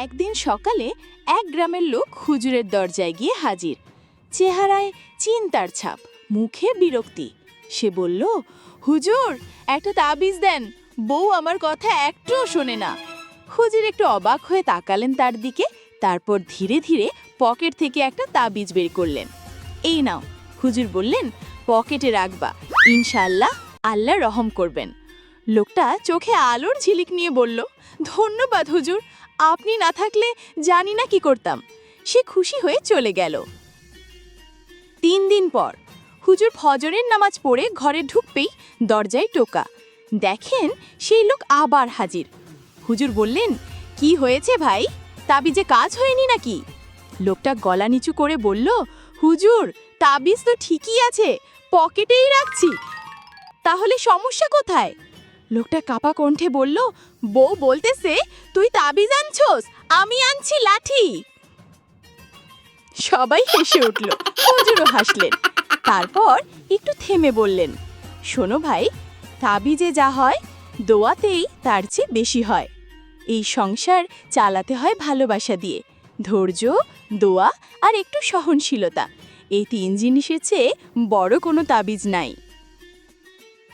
একদিন সকালে এক গ্রামের লোক হুজুরের দরজায় গিয়ে হাজির। চেহারায় চিন্তার ছাপ, মুখে বিরক্তি। সে বলল, হুজুর, একটা তাবিজ দেন, বউ আমার কথা একটুও শোনে না। হুজুর একটু অবাক হয়ে তাকালেন তার দিকে, তারপর ধীরে ধীরে পকেট থেকে একটা তাবিজ বের করলেন। এই নাও। হুজুর বললেন, পকেটে রাখবা, ইনশাআল্লাহ আল্লাহ রহম করবেন। লোকটা চোখে আলোর ঝিলিক নিয়ে বলল, ধন্যবাদ হুজুর, আপনি না থাকলে জানি না কি করতাম। সে খুশি হয়ে চলে গেল। 3 দিন পর হুজুর ফজরের নামাজ পড়ে ঘরে ঢুকতেই দরজায় টোকা। দেখেন সেই লোক আবার হাজির। হুজুর বললেন, কি হয়েছে ভাই, তাবিজে কাজ হয়নি নাকি? লোকটা গলা নিচু করে বলল, হুজুর, তাবিজ তো ঠিকই আছে, পকেটেই রাখছি, তাহলে সমস্যা কোথায়? লোকটা কাপা কণ্ঠে বলল, বউ বলতেছে তুই তাবিজ আনছস, আমি আনছি লাঠি। সবাই হেসে উঠল, হুজুরও হাসলেন। তারপর একটু থেমে বললেন, শোনো ভাই, তাবিজে যা হয় দোয়াতেই তার চেয়ে বেশি হয়। এই সংসার চালাতে হয় ভালোবাসা দিয়ে, ধৈর্য, দোয়া আর একটু সহনশীলতা। এই 3 জিনিসের চেয়ে বড় কোনো তাবিজ নাই।